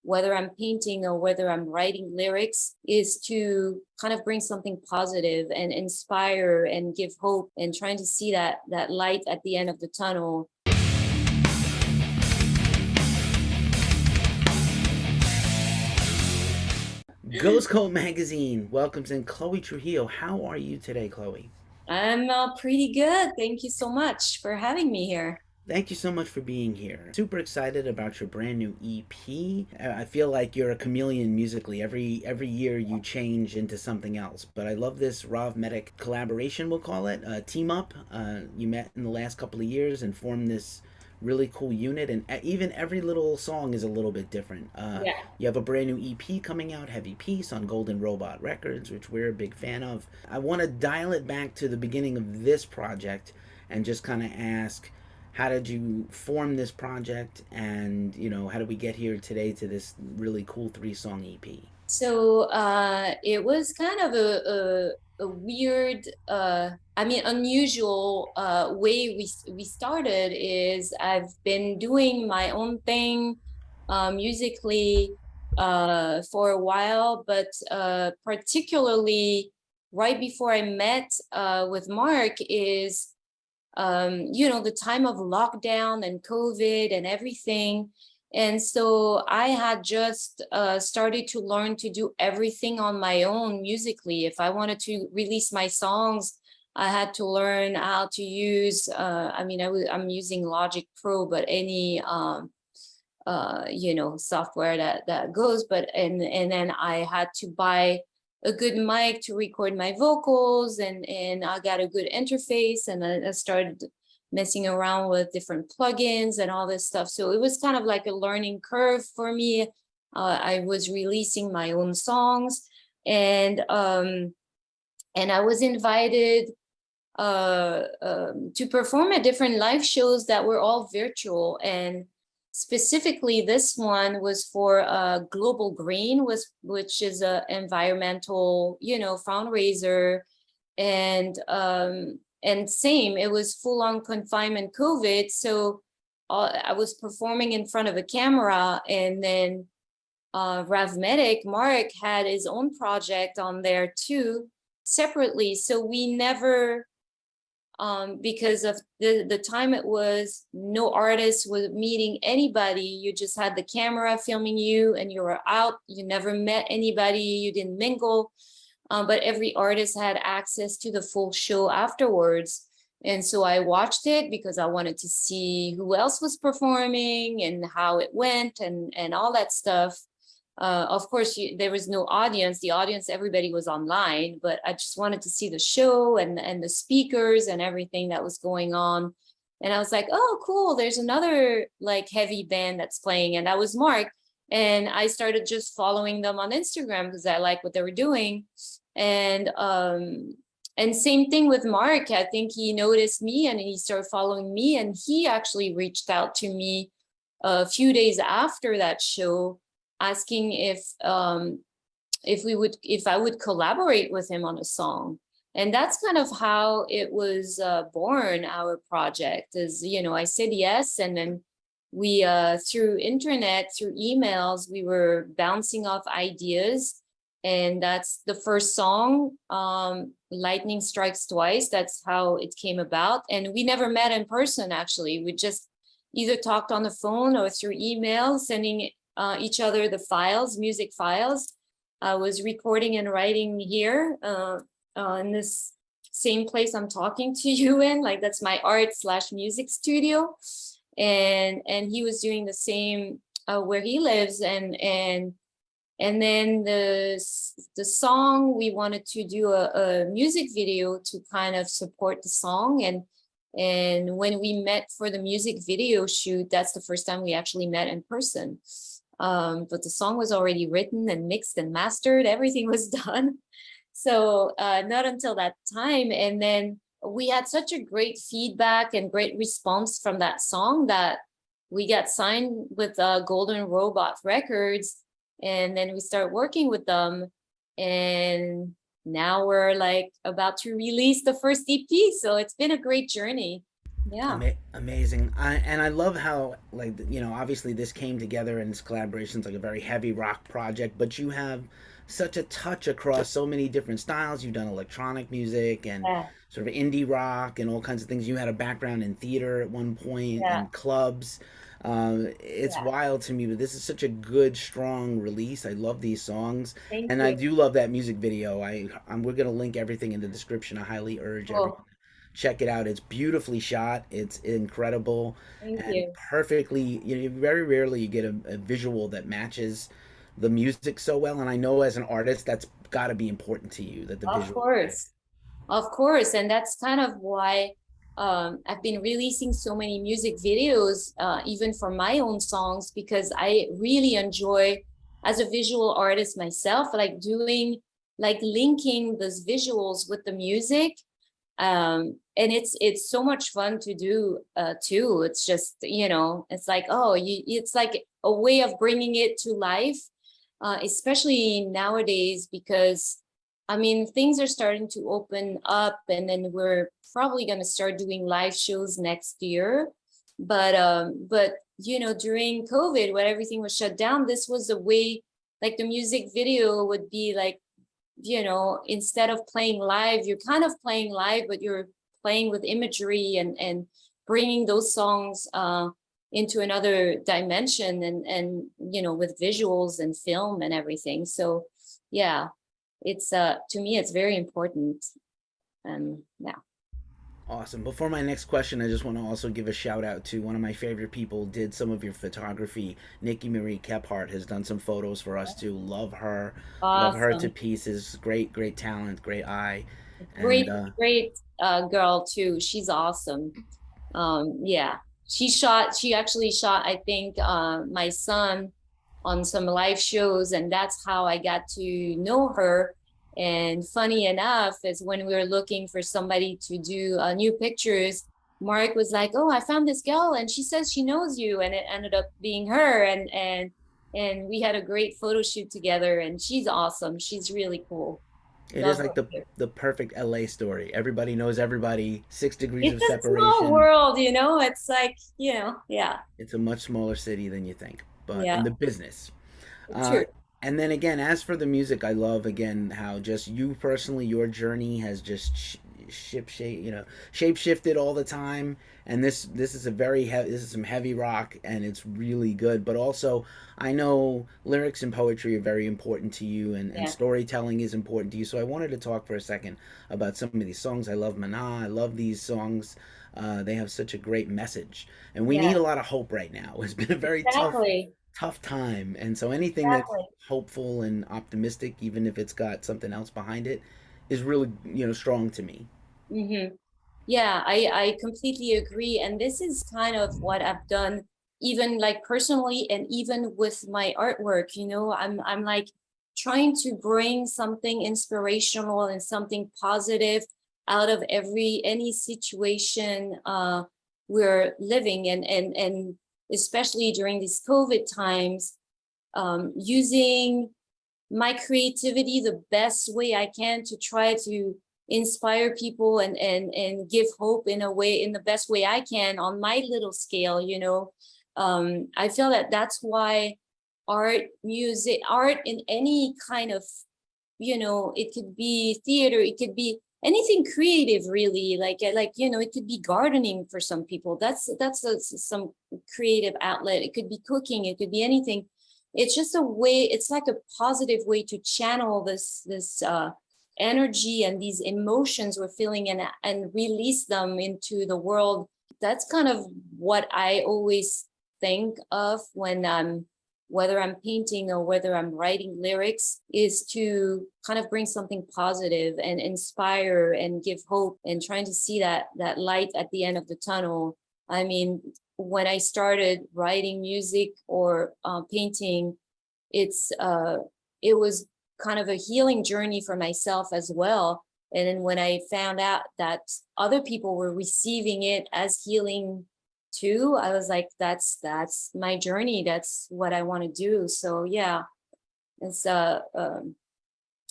whether I'm painting or whether I'm writing lyrics, is to kind of bring something positive and inspire and give hope, and trying to see that light at the end of the tunnel. Ghost Coat Magazine welcomes in Chloé Trujillo. How are you today, Chloé? I'm pretty good. Thank you so much for having me here. Thank you so much for being here. Super excited about your brand new EP. I feel like you're a chameleon musically. Every year you change into something else. But I love this Rav Medic collaboration, we'll call it, team up. You met in the last couple of years and formed this really cool unit, and even every little song is a little bit different. Yeah. You have a brand new EP coming out, Heavy Peace, on Golden Robot Records, which we're a big fan of. I want to dial it back to the beginning of this project and just kind of ask, how did you form this project, and how did we get here today to this really cool 3-song EP? So it was kind of a weird, unusual way we started. Is I've been doing my own thing musically for a while, but particularly right before I met with Mark is the time of lockdown and COVID and everything. And so I had just started to learn to do everything on my own musically. If I wanted to release my songs, I had to learn how to use, I'm using Logic Pro, but any, software that goes, and then I had to buy a good mic to record my vocals, and I got a good interface, and I started messing around with different plugins and all this stuff. So it was kind of like a learning curve for me. I was releasing my own songs, and I was invited to perform at different live shows that were all virtual. And specifically, this one was for Global Green, which is a environmental, fundraiser, and same, it was full-on confinement COVID. So I was performing in front of a camera, and then Rav Medic, Mark, had his own project on there too, separately. So we never, because of the time it was, no artist was meeting anybody. You just had the camera filming you, and you were out. You never met anybody. You didn't mingle. But every artist had access to the full show afterwards. And so I watched it because I wanted to see who else was performing and how it went, and all that stuff. Of course, there was no audience. The audience, everybody was online, but I just wanted to see the show and the speakers and everything that was going on. And I was like, oh, cool, there's another like heavy band that's playing. And that was Mark. And I started just following them on Instagram because I like what they were doing. And same thing with Mark. I think he noticed me and he started following me. And he actually reached out to me a few days after that show, asking if I would collaborate with him on a song. And that's kind of how it was born. Our project is, I said yes, and then we through internet, through emails, we were bouncing off ideas. And that's the first song, Lightning Strikes Twice. That's how it came about. And we never met in person, actually. We just either talked on the phone or through email, sending each other the files, music files. I was recording and writing here in this same place I'm talking to you in. Like, that's my art/music studio. And he was doing the same where he lives. And then the song, we wanted to do a music video to kind of support the song. And when we met for the music video shoot, that's the first time we actually met in person. But the song was already written and mixed and mastered. Everything was done. So not until that time. And then we had such a great feedback and great response from that song that we got signed with Golden Robot Records. And then we start working with them. And now we're like about to release the first EP. So it's been a great journey. Yeah. Amazing. And I love how, like, obviously this came together and this collaboration is like a very heavy rock project, but you have such a touch across so many different styles. You've done electronic music and Yeah. sort of indie rock and all kinds of things. You had a background in theater at one point Yeah. and clubs. It's Yeah. wild to me, but this is such a good, strong release. I love these songs, Thank and I you. do love that music video. We're gonna link everything in the description. I highly urge everyone Cool. check it out. It's beautifully shot. It's incredible Thank and you. perfectly. Very rarely you get a visual that matches the music so well. And I know as an artist, that's got to be important to you that the Of visual. course. Of course. And that's kind of why I've been releasing so many music videos, even for my own songs, because I really enjoy, as a visual artist myself, like doing, like linking those visuals with the music. And it's so much fun to do too. It's just, it's like, oh, it's like a way of bringing it to life, especially nowadays, because I mean, things are starting to open up, and then we're probably going to start doing live shows next year. But during COVID, when everything was shut down, this was a way, like the music video would be like, instead of playing live, you're kind of playing live, but you're playing with imagery and bringing those songs into another dimension, and with visuals and film and everything. So yeah, it's to me it's very important. And yeah. Awesome. Before my next question, I just want to also give a shout out to one of my favorite people. Did some of your photography. Nikki Marie Kephart has done some photos for us too. Love her to Awesome. pieces. Great, great talent, great eye, and Great girl too. She's awesome. Yeah, she actually shot, I think, my son on some live shows, and that's how I got to know her. And funny enough, is when we were looking for somebody to do new pictures, Mark was like, oh, I found this girl and she says she knows you, and it ended up being her. And we had a great photo shoot together, and she's awesome. She's really cool. it is Love like her. the perfect LA story. Everybody knows everybody. 6 degrees It's of a small separation. world, it's like, yeah. It's a much smaller city than you think, but in Yeah, the business. Uh, true. and then again, as for the music, I love again how just you personally, your journey has just shape shifted all the time. And this is a this is some heavy rock, and it's really good. But also, I know lyrics and poetry are very important to you, and Yeah, storytelling is important to you. So I wanted to talk for a second about some of these songs. I love Mana. I love these songs. They have such a great message, and we need yeah, a lot of hope right now. It's been a very exactly, tough time, and so anything that's exactly. hopeful and optimistic, even if it's got something else behind it, is really strong to me. Hmm. Yeah, I completely agree. And this is kind of what I've done, even like personally, and even with my artwork. I'm like trying to bring something inspirational and something positive out of any situation we're living in, and especially during these COVID times, using my creativity the best way I can to try to inspire people, and give hope in a way, in the best way I can on my little scale. I feel that that's why art in any kind of, it could be theater, it could be anything creative, really, like it could be gardening for some people. Some creative outlet. It could be cooking, it could be anything. It's just a way, it's like a positive way to channel this energy and these emotions we're feeling, and release them into the world. That's kind of what I always think of when I'm, whether I'm painting or whether I'm writing lyrics, is to kind of bring something positive and inspire and give hope, and trying to see that light at the end of the tunnel. I mean, when I started writing music or painting, it was kind of a healing journey for myself as well. And then when I found out that other people were receiving it as healing too, I was like, that's my journey. That's what I want to do. So yeah, it's and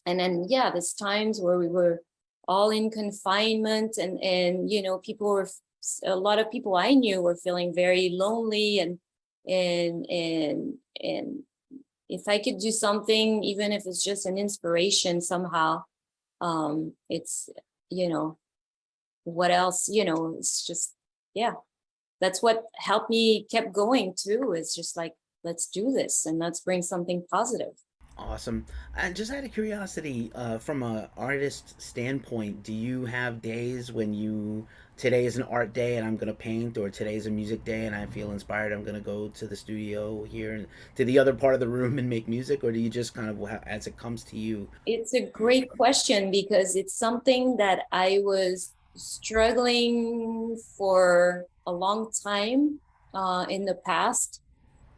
then yeah, there's times where we were all in confinement, and people were a lot of people I knew were feeling very lonely, and if I could do something, even if it's just an inspiration somehow, it's, you know, what else, it's just, yeah, that's what helped me kept going too. It's just like, let's do this and let's bring something positive. Awesome. And just out of curiosity, from a artist standpoint, do you have days when today is an art day and I'm gonna paint, or today is a music day and I feel inspired, I'm gonna go to the studio here and to the other part of the room and make music, or do you just kind of as it comes to you? It's a great question because it's something that I was struggling for a long time in the past,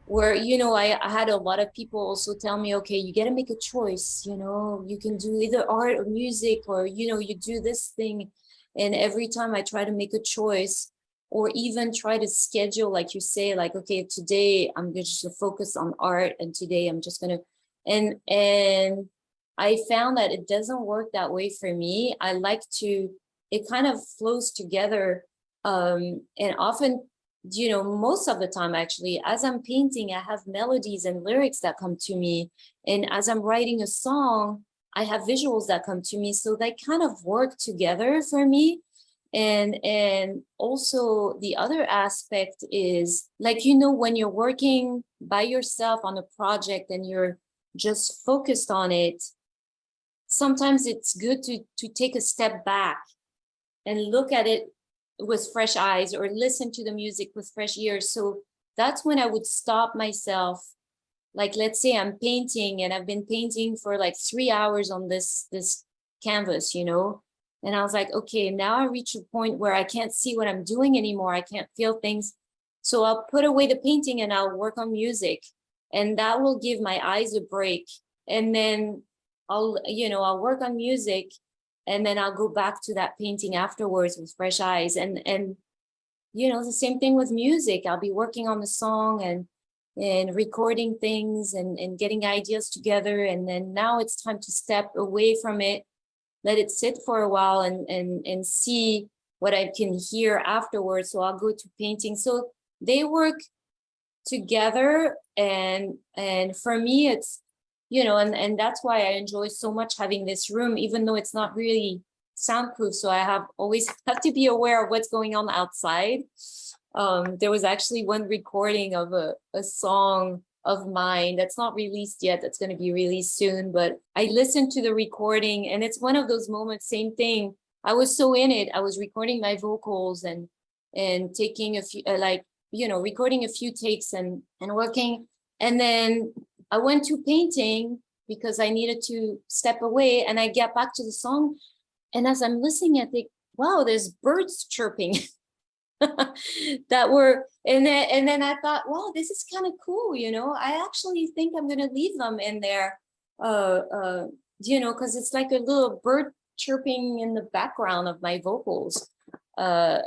where I had a lot of people also tell me, okay, you got to make a choice, you can do either art or music, or you do this thing. And every time I try to make a choice, or even try to schedule, like you say, like, okay, today I'm just to focus on art, and today I'm just gonna, and I found that it doesn't work that way for me. I like to, it kind of flows together. And often, most of the time, actually, as I'm painting, I have melodies and lyrics that come to me. And as I'm writing a song, I have visuals that come to me. So they kind of work together for me. And also the other aspect is, like, when you're working by yourself on a project and you're just focused on it, sometimes it's good to take a step back and look at it with fresh eyes, or listen to the music with fresh ears. So that's when I would stop myself. Like, let's say I'm painting and I've been painting for like 3 hours on this canvas, and I was like, okay, now I reach a point where I can't see what I'm doing anymore. I can't feel things. So I'll put away the painting and I'll work on music, and that will give my eyes a break. And then I'll work on music, and then I'll go back to that painting afterwards with fresh eyes. And the same thing with music. I'll be working on the song and recording things and getting ideas together, and then now it's time to step away from it, let it sit for a while, and see what I can hear afterwards. So I'll go to painting. So they work together, and for me it's, and that's why I enjoy so much having this room, even though it's not really soundproof. So I always have to be aware of what's going on outside. There was actually one recording of a song of mine that's not released yet, that's going to be released soon, but I listened to the recording, and it's one of those moments, same thing. I was so in it. I was recording my vocals and taking a few, recording a few takes and working. And then I went to painting because I needed to step away, and I get back to the song. And as I'm listening, I think, wow, there's birds chirping that were, and then I thought, wow, this is kind of cool. I actually think I'm gonna leave them in there, because it's like a little bird chirping in the background of my vocals. But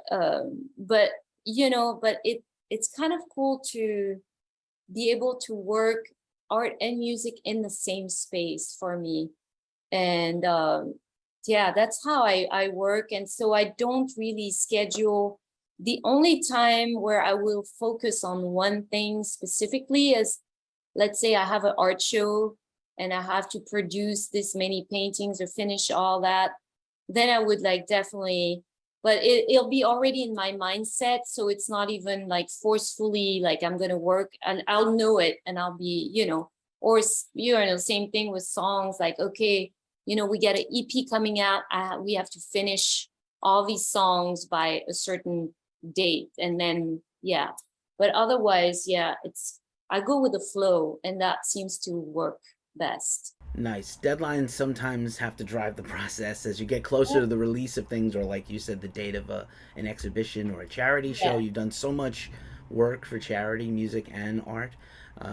it's kind of cool to be able to work art and music in the same space for me. And yeah, that's how I work. And so I don't really schedule. The only time where I will focus on one thing specifically is, let's say I have an art show and I have to produce this many paintings or finish all that, then I would like definitely, but it'll be already in my mindset. So it's not even like forcefully, like I'm going to work, and I'll know it, and I'll be, or, same thing with songs, like, okay, we get an EP coming out. We have to finish all these songs by a certain date. And then, yeah, but otherwise, yeah, I go with the flow, and that seems to work best. Nice. Deadlines sometimes have to drive the process as you get closer to the release of things, or like you said, the date of an exhibition or a charity show. Yeah. You've done so much work for charity, music and art.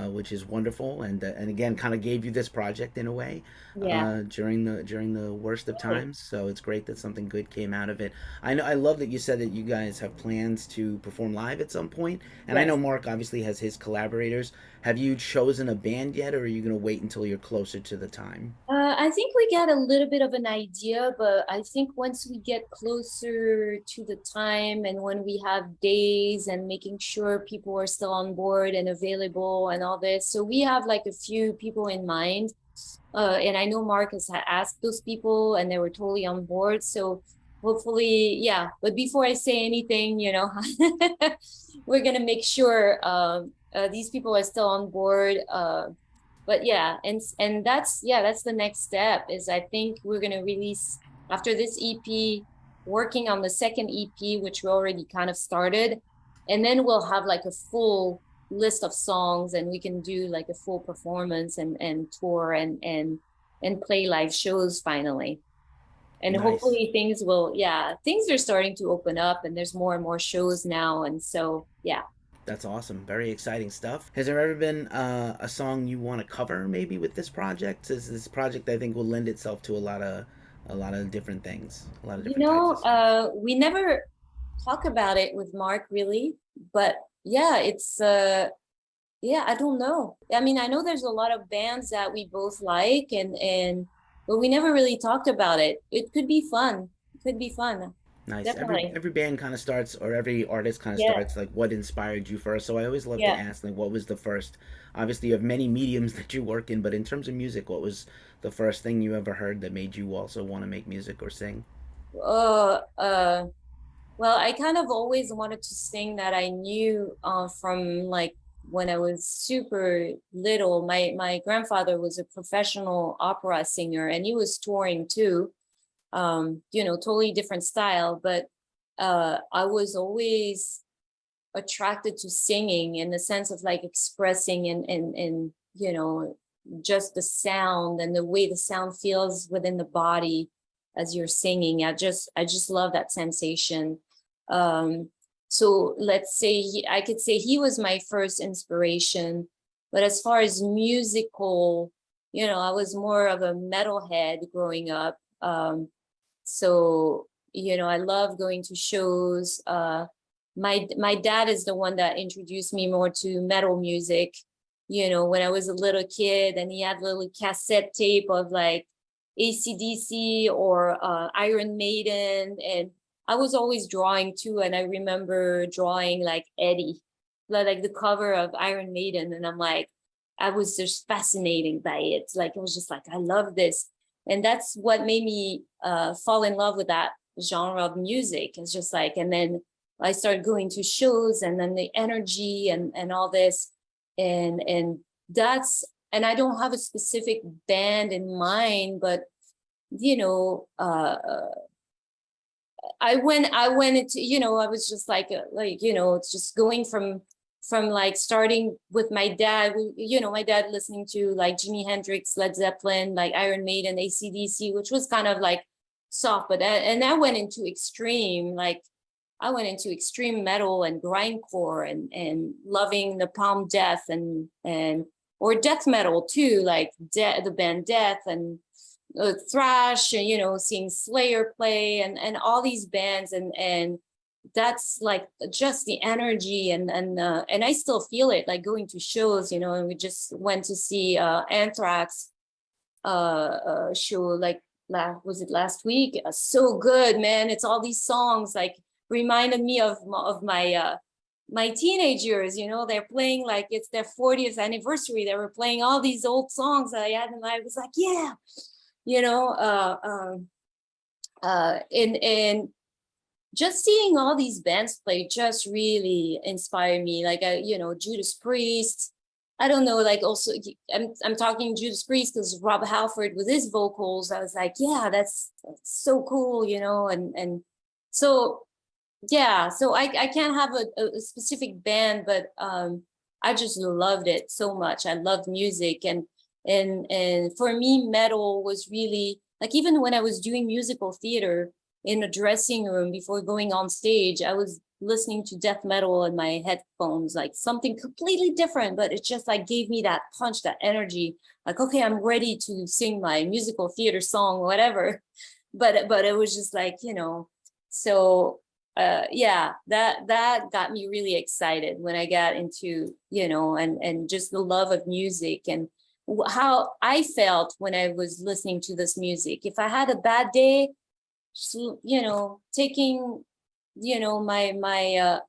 which is wonderful. And again, kind of gave you this project in a way Yeah. during the worst of times. So it's great that something good came out of it. I love that you said that you guys have plans to perform live at some point. And I know Yes. Mark obviously has his collaborators. Have you chosen a band yet, or are you going to wait until you're closer to the time? I think we get a little bit of an idea, but I think once we get closer to the time and when we have days and making sure people are still on board and available and all this. So we have like a few people in mind. And I know Mark has asked those people and they were totally on board. So hopefully, yeah. But before I say anything, we're gonna make sure these people are still on board. But yeah, and that's the next step is I think we're gonna release after this EP, working on the second EP, which we already kind of started, and then we'll have like a full list of songs and we can do like a full performance and tour and play live shows finally. And Nice. hopefully things are starting to open up and there's more and more shows now. And so, yeah. That's awesome. Very exciting stuff. Has there ever been a song you want to cover maybe with this project? This project I think will lend itself to a lot of different things, a lot of different types of songs. We never talk about it with Mark really, but yeah, yeah, I don't know. I mean, I know there's a lot of bands that we both like and but we never really talked about it. It could be fun. It could be fun. Nice. Definitely. Every band kind of starts, or every artist kind of Yeah. starts like what inspired you first. So I always love to Yeah. ask like what was the first. Obviously, you have many mediums that you work in, but in terms of music, what was the first thing you ever heard that made you also want to make music or sing? Uh uh well, I kind of always wanted to sing that I knew from like when I was super little. My grandfather was a professional opera singer and he was touring too. Totally different style, but I was always attracted to singing in the sense of like expressing and just the sound and the way the sound feels within the body as you're singing. I just love that sensation. um so let's say I could say he was my first inspiration, but as far as musical, I was more of a metalhead growing up. So I love going to shows. My dad is the one that introduced me more to metal music, when I was a little kid, and he had a little cassette tape of like AC/DC or Iron Maiden, and I was always drawing too, and I remember drawing like Eddie, like the cover of Iron Maiden, and I was just fascinated by it. Like it was just like I love this, and that's what made me fall in love with that genre of music. It's just like, and then I started going to shows, and then the energy and all this, and that's, and I don't have a specific band in mind, but you know, uh, I went into, I was just like, it's just going from like starting with my dad. My dad listening to like Jimi Hendrix, Led Zeppelin, like Iron Maiden, AC/DC, which was kind of like soft, but and I went into extreme, like I went into extreme metal and grindcore and loving Napalm Death and or death metal too, like the band Death and thrash, and seeing Slayer play and all these bands, and that's like just the energy, and I still feel it like going to shows, and we just went to see Anthrax show like was it last week? So good, man. It's all these songs like reminded me of my teenage years. They're playing like it's their 40th anniversary. They were playing all these old songs that I had, and I was like, yeah, you know and just seeing all these bands play just really inspired me. Like Judas Priest, I don't know, like also I'm talking Judas Priest because Rob Halford with his vocals, I was like, yeah, that's so cool, and so yeah, so I can't have a specific band, but I just loved it so much. I loved music, and for me metal was really like, even when I was doing musical theater, in a dressing room before going on stage, I was listening to death metal in my headphones, like something completely different, but it just like gave me that punch, that energy, like, okay, I'm ready to sing my musical theater song, whatever. But it was just like, so yeah, that got me really excited when I got into, and just the love of music and how I felt when I was listening to this music. If I had a bad day, taking, my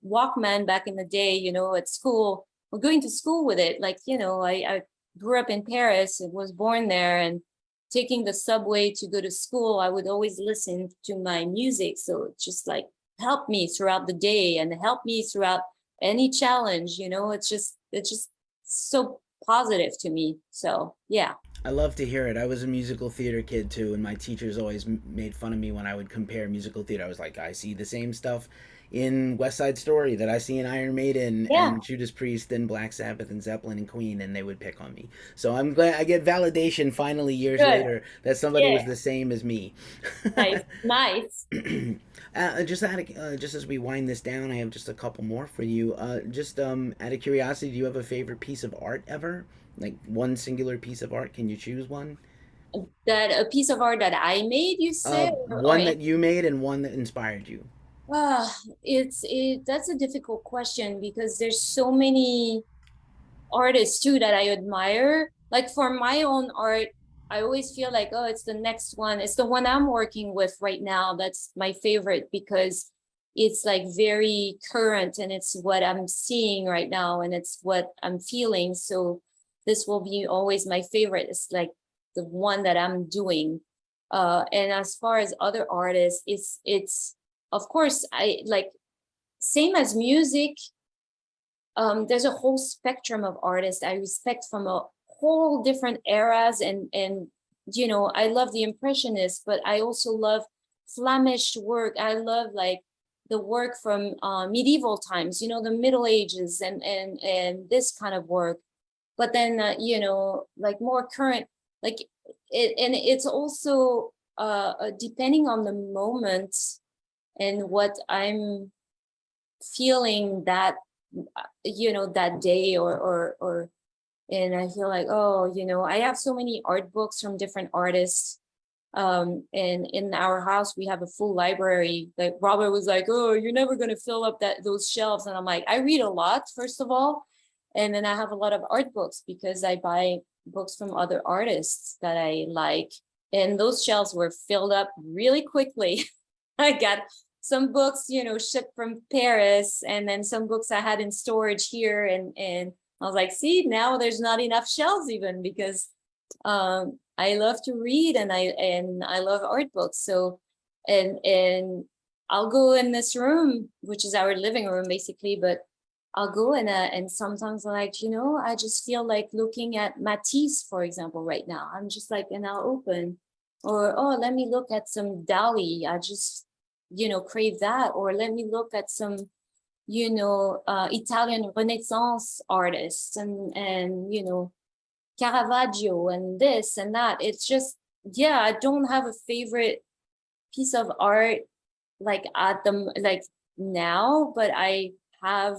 Walkman back in the day, at school, or going to school with it. Like, I grew up in Paris and was born there, and taking the subway to go to school, I would always listen to my music. So it just like helped me throughout the day and helped me throughout any challenge, it's just so positive to me. So yeah. I love to hear it. I was a musical theater kid too, and my teachers always made fun of me when I would compare musical theater. I was like, I see the same stuff in West Side Story that I see in Iron Maiden Yeah, and Judas Priest and Black Sabbath and Zeppelin and Queen, and they would pick on me. So I'm glad I get validation finally years good. later that somebody Yeah, was the same as me. nice, nice. Just as we wind this down, I have just a couple more for you. Just out of curiosity, do you have a favorite piece of art ever? Like one singular piece of art? Can you choose one? That a piece of art that I made, you say, or One that you made and one that inspired you. uh, that's a difficult question because there's so many artists too that I admire. Like for my own art, I always feel like, oh, it's the next one. It's the one I'm working with right now. That's my favorite because it's like very current and it's what I'm seeing right now and it's what I'm feeling. So this will be always my favorite. It's like the one that I'm doing. And as far as other artists, it's of course I like, same as music. There's a whole spectrum of artists I respect from a whole different eras, and I love the Impressionists, but I also love Flemish work. I love like the work from medieval times, the Middle Ages, and this kind of work. But then like more current, like it, and it's also depending on the moment and what I'm feeling that day, or and I feel like, oh, I have so many art books from different artists. And in our house we have a full library. Like Robert was like, oh, you're never going to fill up those shelves, and I'm like, I read a lot, first of all, and then I have a lot of art books because I buy books from other artists that I like, and those shelves were filled up really quickly. I got some books, shipped from Paris, and then some books I had in storage here, and I was like, see, now there's not enough shelves even because I love to read, and I love art books. So and I'll go in this room, which is our living room basically, but I'll go and sometimes like, I just feel like looking at Matisse, for example, right now. I'm just like, and I'll open, or, oh, let me look at some Dali. I just, crave that. Or let me look at some, Italian Renaissance artists, and Caravaggio and this and that. It's just, yeah, I don't have a favorite piece of art like at the like now, but I have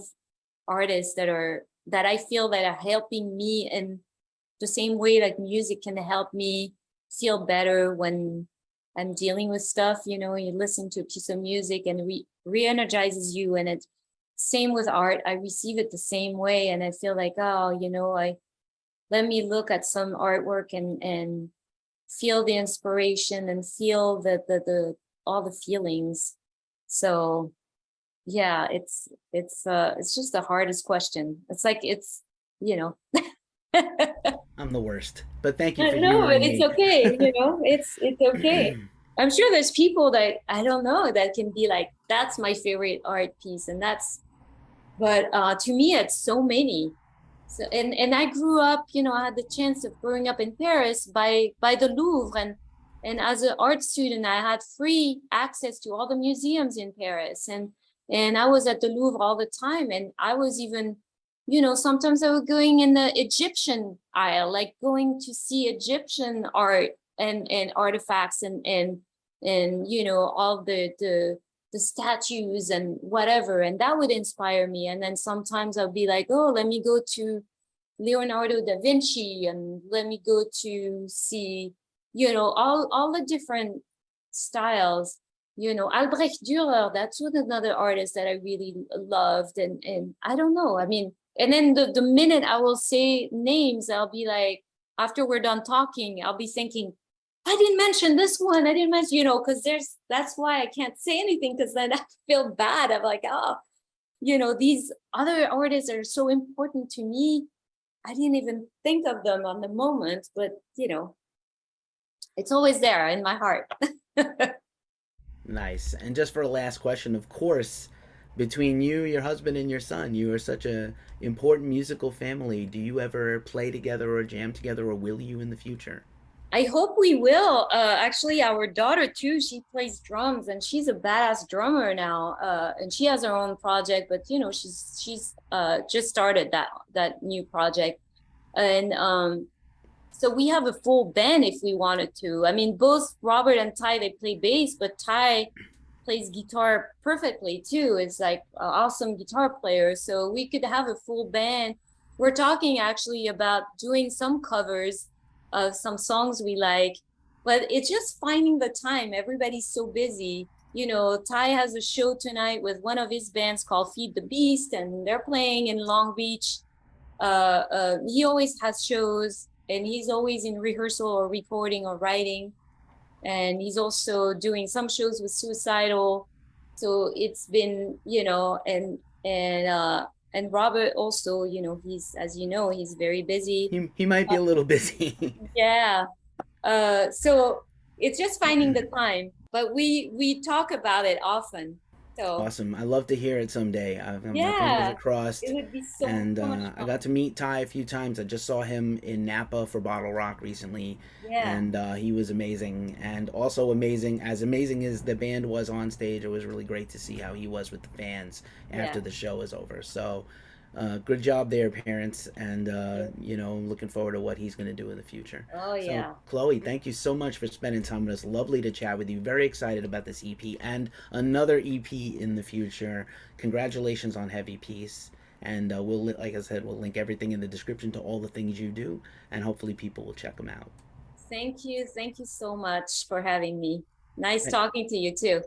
artists that I feel that are helping me in the same way like music can help me feel better when I'm dealing with stuff. You listen to a piece of music and re-energizes you, and it's same with art. I receive it the same way, and I feel like, oh, I let me look at some artwork and feel the inspiration and feel the all the feelings. So yeah, it's just the hardest question. It's like you know I'm the worst, but thank you for no, but humoring it's me. okay, it's okay. I'm sure there's people that I don't know that can be like, that's my favorite art piece, and but to me it's so many. So and I grew up, I had the chance of growing up in Paris by the Louvre, and as an art student I had free access to all the museums in Paris, and I was at the Louvre all the time, and I was even, sometimes I was going in the Egyptian aisle, like going to see Egyptian art and artifacts, and and all the statues and whatever, and that would inspire me. And then sometimes I'll be like, oh, let me go to Leonardo da Vinci, and let me go to see all the different styles. Albrecht Dürer, that's what another artist that I really loved. And I don't know, I mean, and then the minute I will say names, I'll be like, after we're done talking, I'll be thinking, I didn't mention this one, I didn't mention, because that's why I can't say anything, because then I feel bad. I'm like, oh, these other artists are so important to me. I didn't even think of them on the moment, but it's always there in my heart. Nice. And just for a last question, of course, between you, your husband, and your son, you are such a important musical family. Do you ever play together or jam together, or will you in the future? I hope we will. Actually, our daughter too, she plays drums, and she's a badass drummer now. And she has her own project, but she's just started that new project. And so we have a full band if we wanted to. I mean, both Robert and Ty, they play bass, but Ty plays guitar perfectly too. It's like an awesome guitar player. So we could have a full band. We're talking actually about doing some covers of some songs we like, but it's just finding the time. Everybody's so busy. Ty has a show tonight with one of his bands called Feed the Beast, and they're playing in Long Beach. He always has shows, and he's always in rehearsal or recording or writing. And he's also doing some shows with Suicidal. So it's been, and Robert also, he's, as he's very busy. He might be Uh, a little busy. yeah. So it's just finding the time, but we talk about it often. So Awesome. I love to hear it someday. My fingers are yeah, it crossed. would be And so much I fun. got to meet Ty a few times. I just saw him in Napa for Bottle Rock recently, Yeah, and he was amazing. And also amazing as the band was on stage, it was really great to see how he was with the fans yeah. after the show was over. So, good job there, parents. And, Thank you. looking forward to what he's going to do in the future. Oh So, yeah. Chloe, thank you so much for spending time with us. Lovely to chat with you. Very excited about this EP and another EP in the future. Congratulations on Heavy Peace. And like I said, we'll link everything in the description to all the things you do, and hopefully people will check them out. Thank you. Thank you so much for having me. Nice Right. talking to you too.